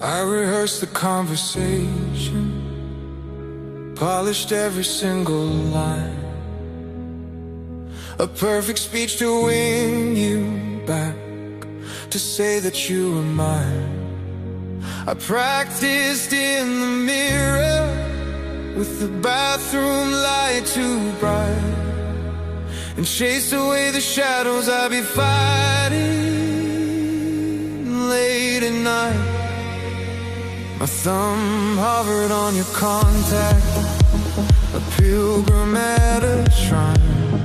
I rehearsed the conversation, polished every single line, a perfect speech to win you back, to say that you were mine. I practiced in the mirror, with the bathroom light too bright, and chased away the shadows I'd be fighting late at night. My thumb hovered on your contact, a pilgrim at a shrine.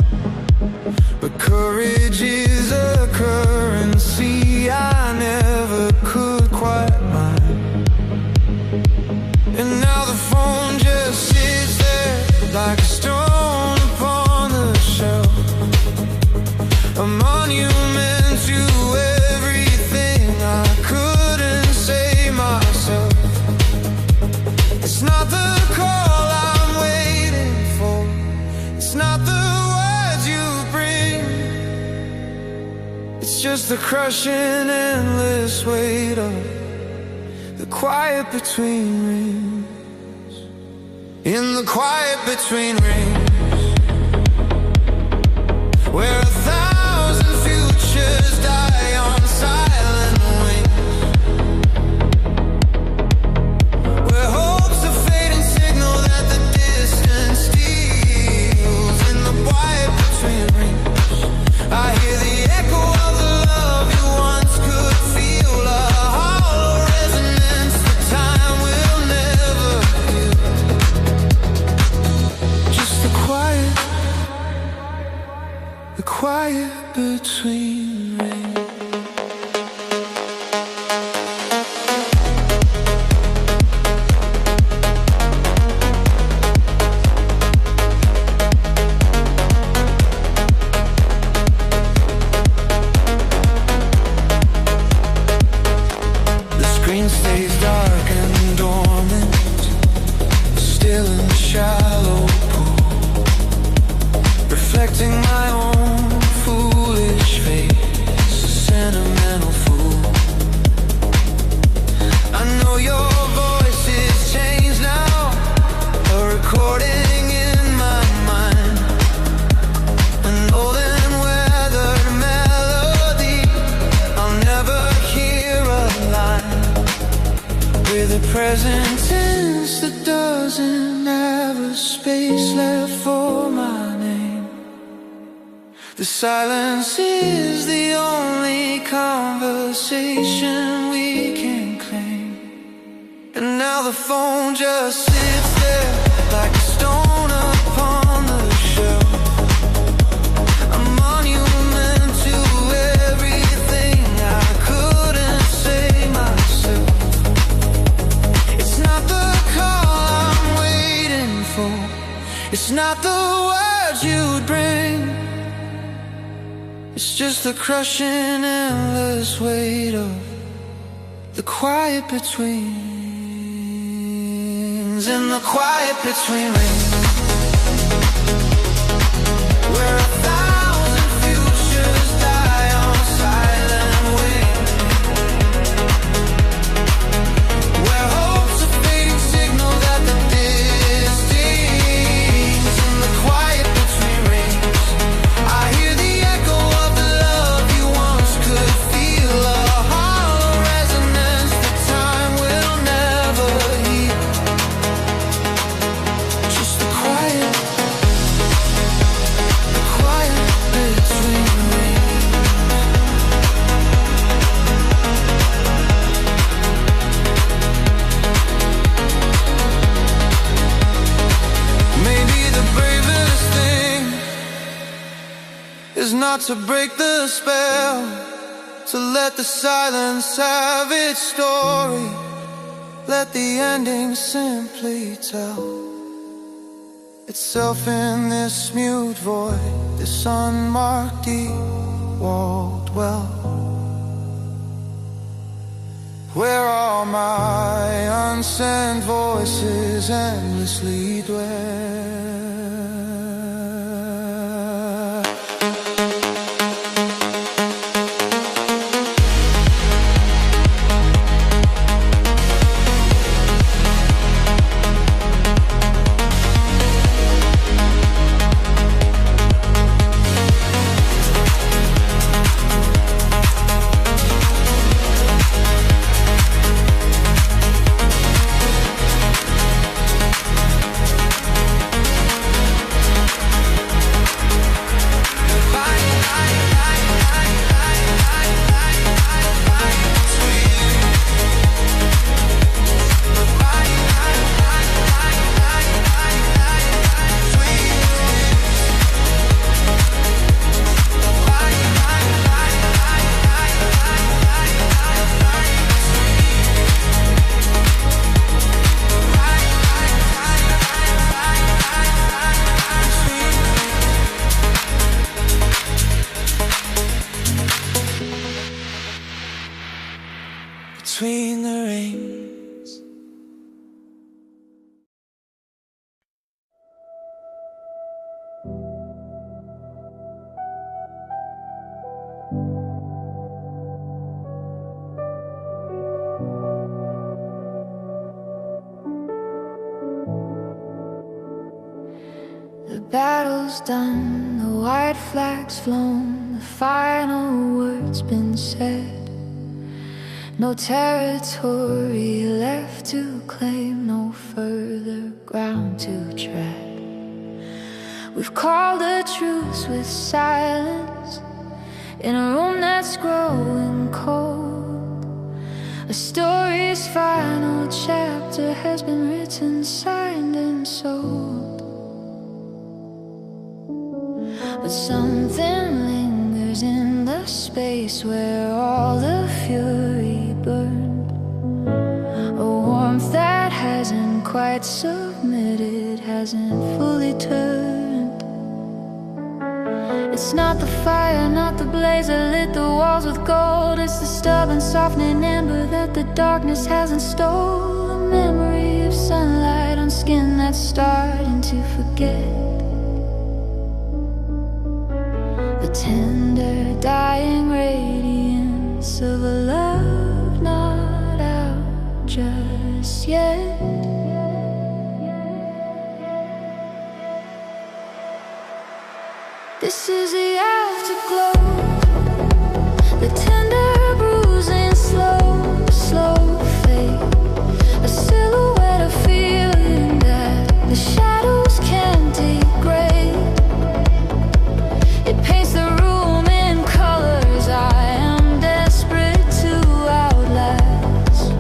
But courage is a currency I never could quite mine. And now the phone just sits there like a stone upon the shelf, a monument to everything I couldn't say myself. It's not the call I'm waiting for, it's not the words you bring, it's just the crushing endless weight of the quiet between rings. In the quiet between rings, where 1,000 futures die on silent wings, where hope's a fading signal that the distance steals. In the quiet between rings, I hear the echo of the love you once could feel, a hollow resonance the time will never heal. Just the quiet between rings. The screen stays dark and dormant, still in the shallow pool, reflecting my own foolish face, a sentimental fool. I know your voice is changed now, a recording in my mind, an old and weathered melody. I'll never hear a line with a present tense that doesn't have a space left for my name. The silence is the only conversation we can claim. And now the phone just sits there like a stone upon the shelf, a monument to everything I couldn't say myself. It's not the call I'm waiting for, it's not the words you'd bring, it's just the crushing endless weight of the quiet between rings. In the quiet between rings, where 1,000 futures die on silent wings, where hope's a fading signal that the distance. In the quiet between rings, I hear the echo of the love you once could feel, a hollow resonance that time will never heal. Just the quiet between rings. Maybe the bravest thing is not to break the spell, to let the silence have its story, let the ending simply tell itself in this mute void, this unmarked walled well, where all my unsent voices endlessly dwell. The battle's done, the white flag's flown, the final word's been said. No territory left to claim, no further ground to tread. We've called a truce with silence in a room that's growing cold. A story's final chapter has been written, signed and sold. But something lingers in the space where all the fury burned. A warmth that hasn't quite submitted, hasn't fully turned. It's not the fire, not the blaze that lit the walls with gold. It's the stubborn softening ember that the darkness hasn't stole. A memory of sunlight on skin that's starting to forget. The tender, dying radiance of a love not out just yet. This is the afterglow, the tender bruising, slow, slow fade. A silhouette of feeling that the shadows can't degrade. It paints the room in colors I am desperate to outlast.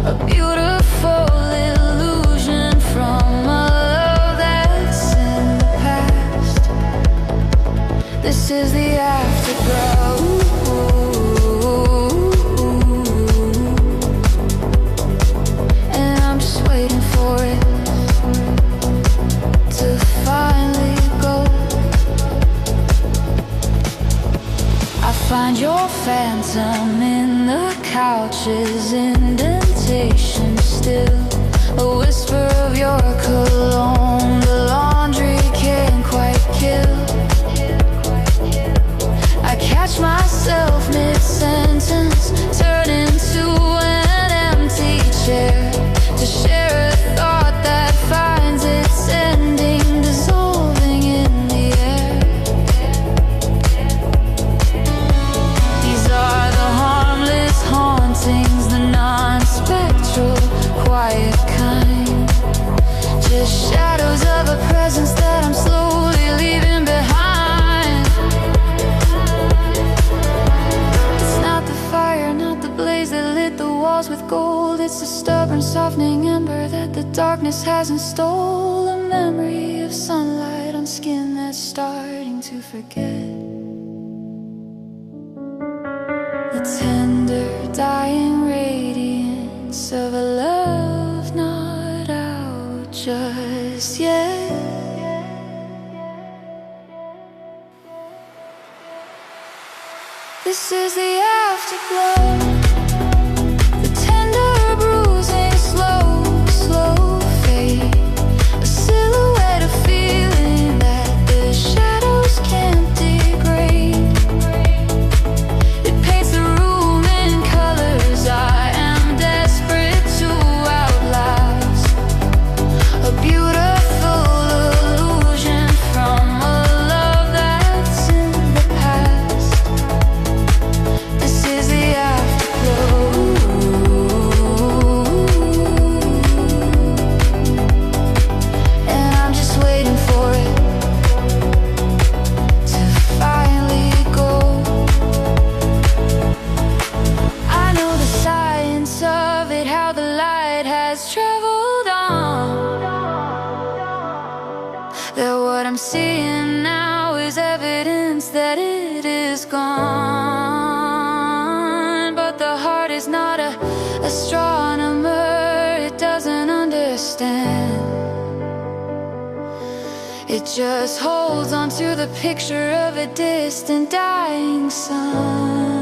A beautiful illusion from a love that's in the past. This is the afterglow. And I'm just waiting for it to finally go. I find your phantom in the couch's indentation still. A whisper of your cologne the laundry can't quite kill. I catch myself mid-sentence, turn into an empty chair to share a thought that finds its ending, dissolving in the air. These are the harmless hauntings, the non-spectral, quiet kind. Just shadows of a presence that I'm slowly leaving behind. It's not the fire, not the blaze that lit the walls with gold. It's the stubborn, softening ember that the darkness hasn't stole. A memory of sunlight on skin that's starting to forget. The tender, dying radiance of a love not out just yet. This is the afterglow, the tender bruising, slow, slow fade. A silhouette of feeling that the shadows can't degrade. It paints the room in colors I am desperate to outlast. A beautiful illusion from a love that's in the past. This is the afterglow. And I'm just waiting for it to finally go. I know the science of it, how the light has traveled on. That what I'm seeing now is evidence that it is gone. But the heart is not a astronomer, it doesn't understand. It just holds on to the picture of a distant dying sun.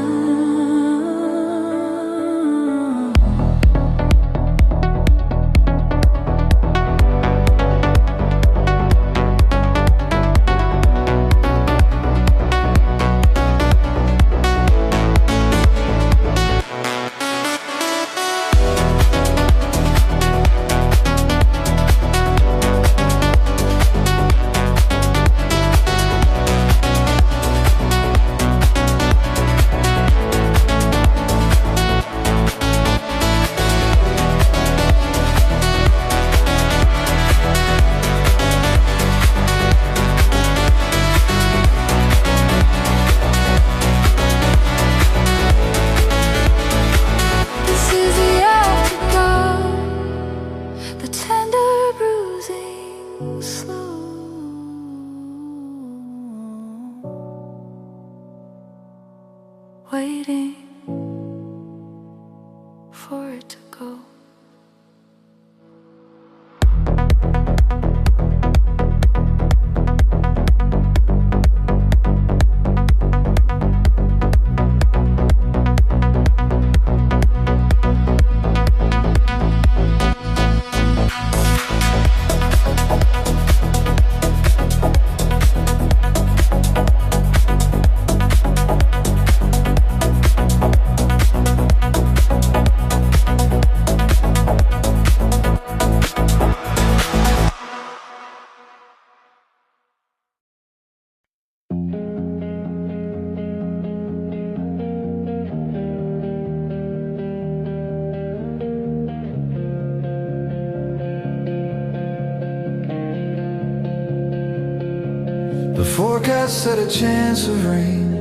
Forecast said a chance of rain,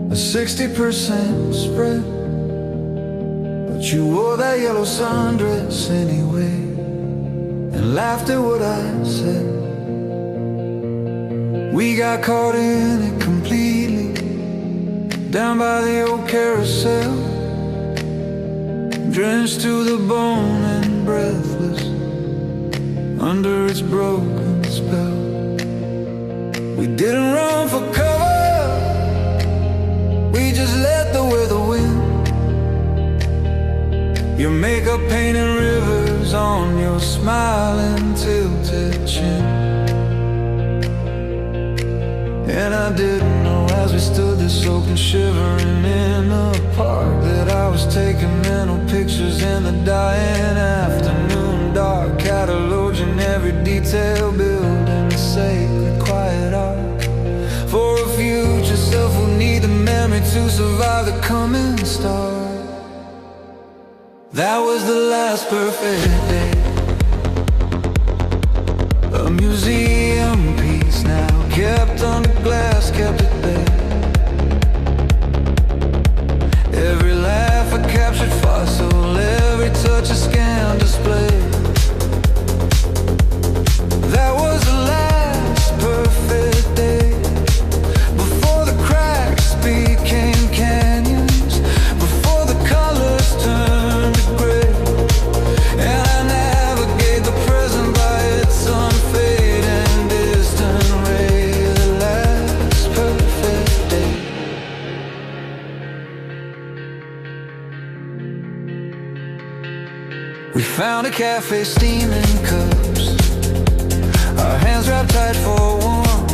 a 60% spread, but you wore that yellow sundress anyway and laughed at what I said. We got caught in it completely, down by the old carousel, drenched to the bone and breathless under its broken spell. We didn't run for cover, we just let the weather win. Your makeup painted rivers on your smiling tilted chin. And I didn't know as we stood there soaked and shivering in the park that I was taking mental pictures in the dying afternoon dark, cataloging every detail, building a sacred quiet arc for a future self who need the memory to survive the coming star. That was the last perfect day, a museum piece now, kept under glass, kept at bay. Every laugh a captured fossil, every touch a scan display. That was the last perfect day, before the cracks became canyons, before the colors turned to gray. And I navigate the present by its unfading distant ray. The last perfect day. We found a cafe steaming cups, our hands wrapped tight for warmth,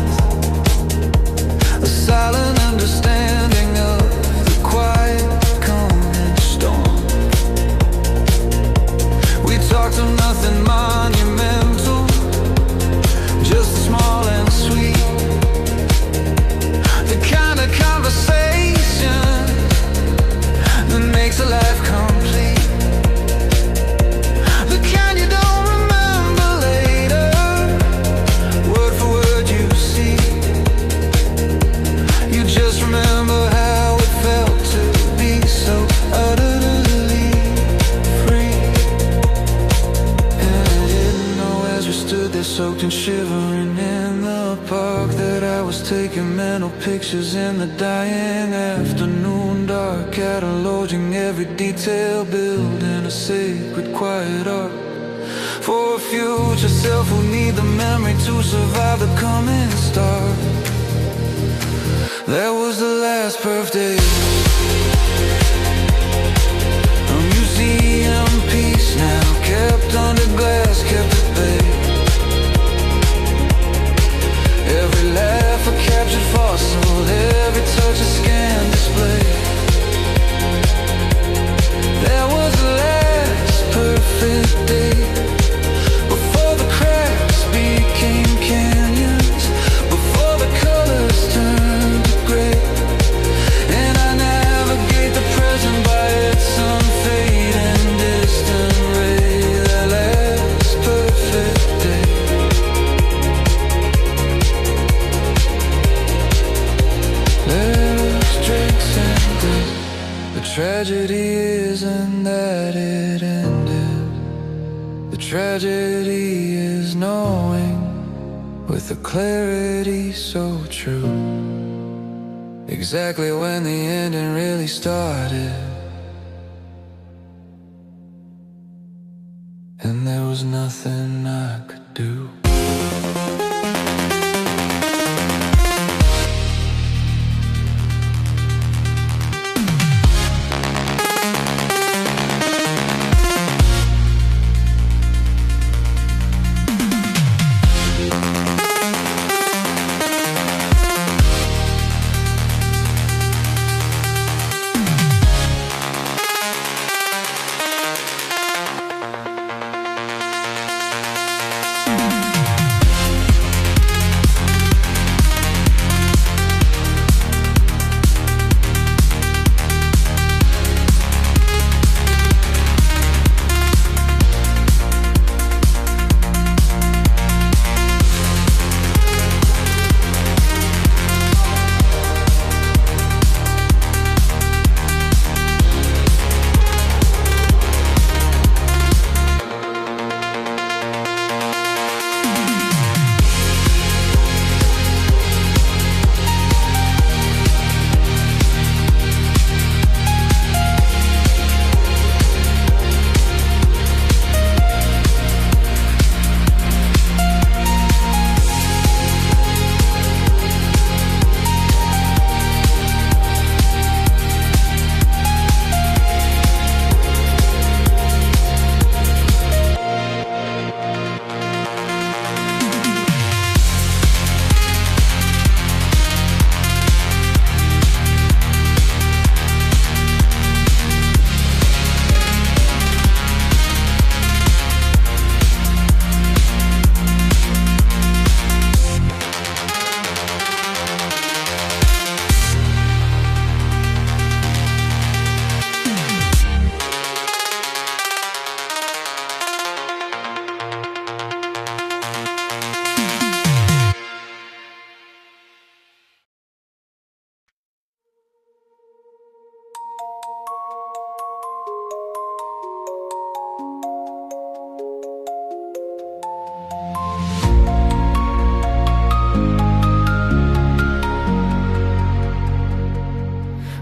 a silent understanding of the quiet coming storm. We talked of nothing monumental, just small and sweet, the kind of conversation that makes a life complete. The kind you don't remember later, word for word you see. You just remember how it felt to be so utterly free. And I didn't know as we stood there soaked and shivering in the park that I was taking mental pictures in the dying afternoon dark, cataloging every detail, building a sacred quiet arc for a future self who need the memory to survive the coming star. That was the last perfect day, a museum piece now, kept under glass, kept at bay. Every laugh a captured fossil, every touch a scan display. That was the last perfect day, before the cracks became canyons, before the colors turned to gray. And I navigate the present by its unfading distant ray. That last perfect day. Let's drink something. The tragedy isn't that it ended. The tragedy is knowing with a clarity so true exactly when the ending really started. And there was nothing I could do.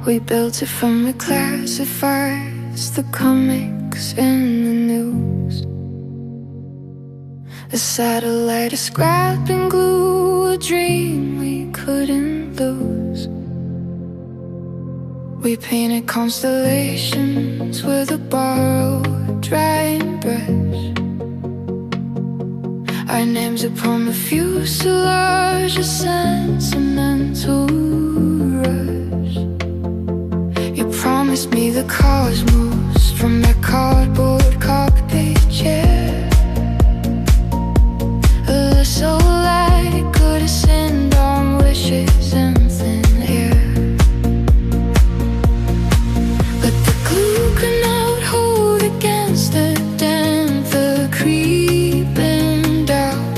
We built it from the classifieds, the comics and the news. A satellite, a scrap and glue, a dream we couldn't lose. We painted constellations with a borrowed drying brush. Our names upon the fuselage, a sentimental rush. You promised me the cosmos from that cardboard cockpit chair. A soul light could ascend on wishes and thin air. But the glue could not hold against the dent, the creeping doubt.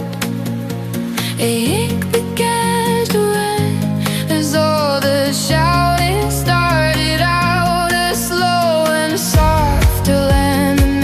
Ink began to run as all the shouting started out. A slow and soft to land.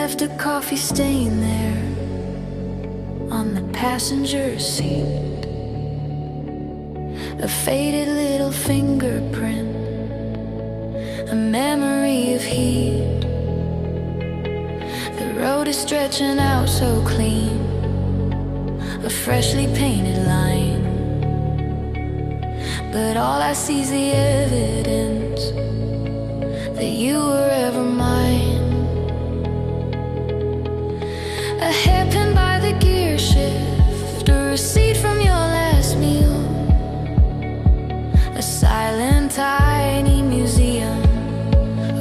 left a coffee stain there on the passenger seat, a faded little fingerprint, a memory of heat. The road is stretching out so clean, a freshly painted line, but all I see is the evidence that you were ever mine. A hairpin by the gear shift, a receipt from your last meal, a silent tiny museum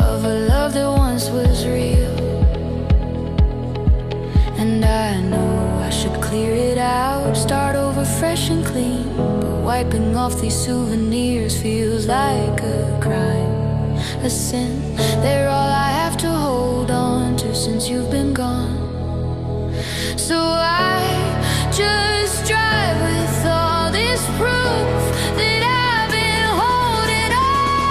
of a love that once was real. And I know I should clear it out, start over fresh and clean, but wiping off these souvenirs feels like a crime, a sin. They're all I have to hold on to since you've been gone. So I just drive with all this proof that I've been holding on.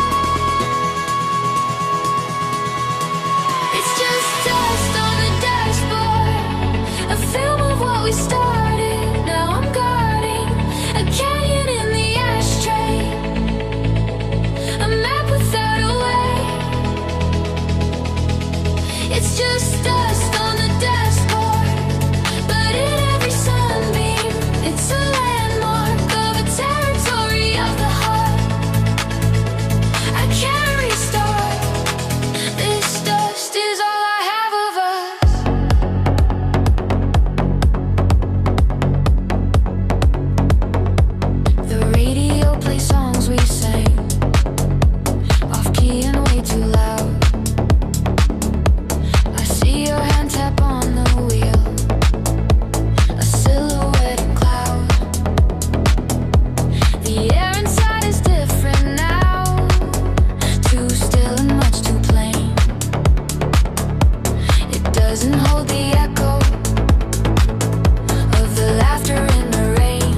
It's just dust on the dashboard, a film of what we started. Now I'm guarding a canyon in the ashtray, a map without a way. It's just dust on the dashboard, but in every sunbeam, it's a landmark of a territory of the heart. I can't restart. This dust is all I have of us. The radio plays songs we sang, off key and way too loud. I see your hand tap on the wheel, a silhouette in cloud. The air inside is different now, too still and much too plain. It doesn't hold the echo of the laughter in the rain.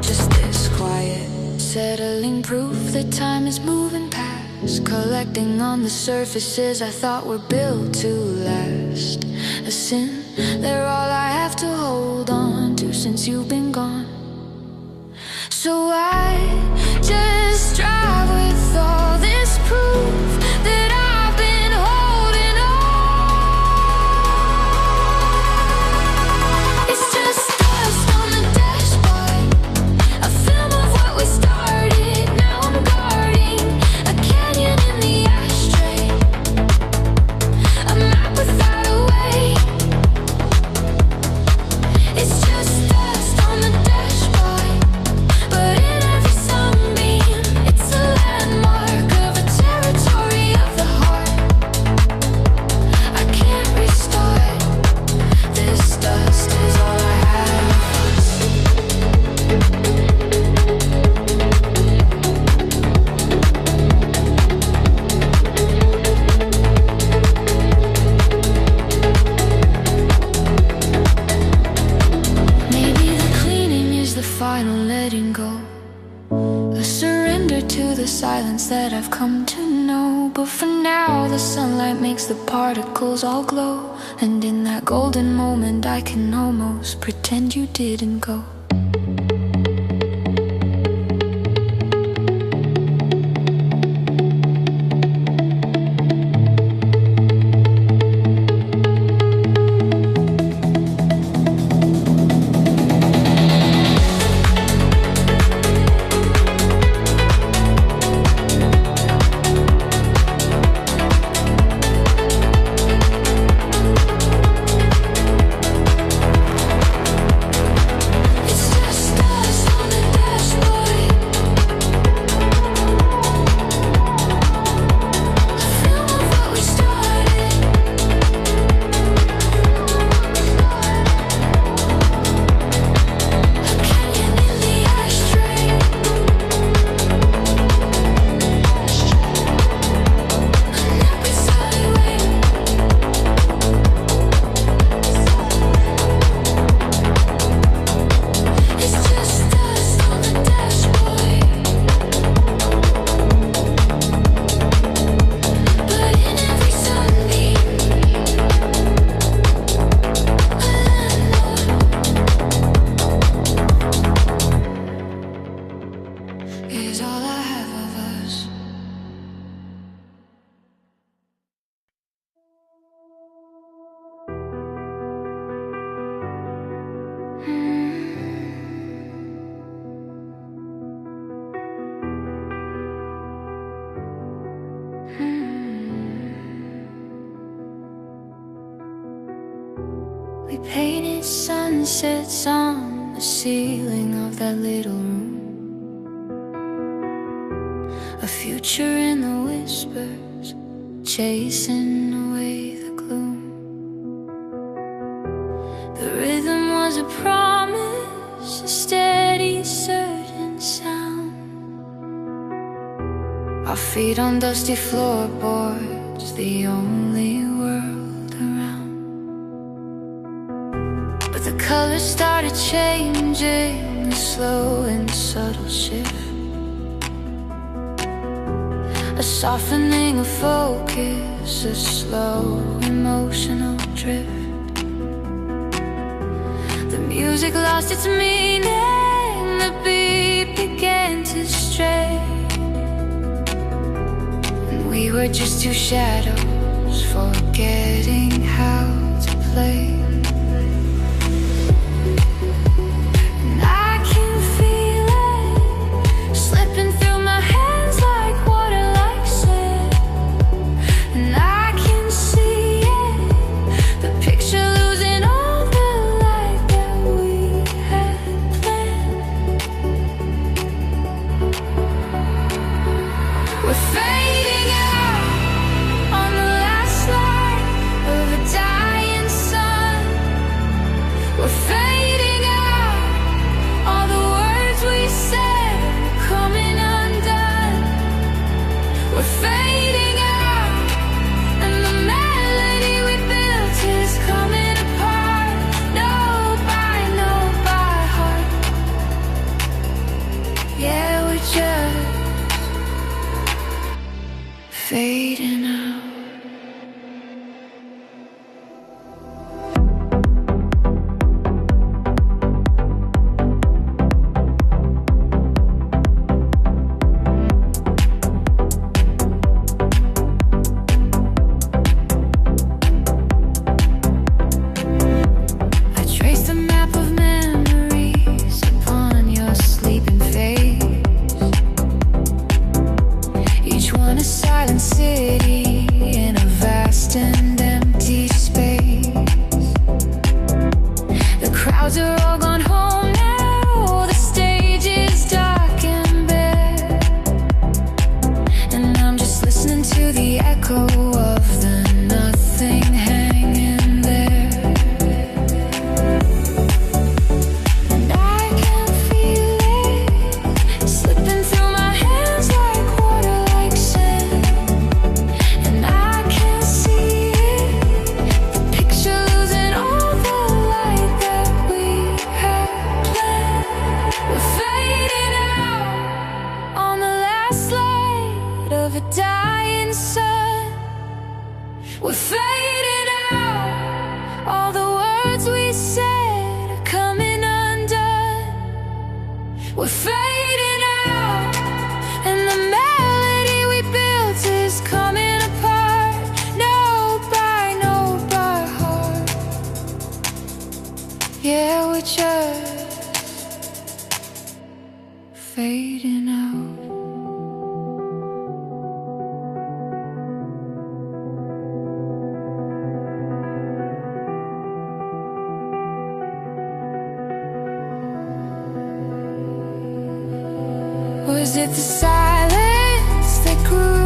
Just this quiet, settling proof that time is moving past, collecting on the surfaces I thought were built to last. A sin, they're all I have to hold on to since you've been gone. So I just drive with all this proof that I've been holding on. It's just dust on the dashboard, a film of what we started. Now I'm guarding a canyon in the ashtray, a map without a way. It's just dust on the dashboard, but in every sunbeam, it's a landmark of a territory of the heart. I can't restart. This dust is all I have. Maybe the cleaning is the final letting go, a surrender to the silence that I've come to know. But for now, the sunlight makes the particles all glow, and in that golden moment, I can almost pretend you didn't go. It's We painted sunsets on the ceiling of that little room. A future in the whispers, chasing away the gloom. The rhythm was a promise, a steady certain sound. Our feet on dusty floorboards, the only world around. But the colors started changing, a slow and subtle shift, a softening of focus, a slow emotional drift. The music lost its meaning, the beat began to stray, and we were just two shadows forgetting how to play. And I can feel it slipping through my hands like water, like sand. And I can see it, the picture losing all the light that we had planned. We're fading out on the last light of a dying sun. We're fading out, all the words we said coming undone. We're fading out, and the melody we built is coming apart. No by heart. Yeah, we're just fading out. I traced a map of memories upon your sleeping face, each one a silent city in a vast and empty space. The crowds are all gone home now, the stage is dark and bare, and I'm just listening to the echo of the nothing hanging there. And I can feel it slipping through my hands like water, like sand. And I can see it, the picture losing all the light that we had planned. We're fading out on the last light of a dying sun. We're fading out, all the words we said are coming undone. We're fading out, and the melody we built is coming apart. No by heart. Yeah, we're just fading out. Was it the silence that grew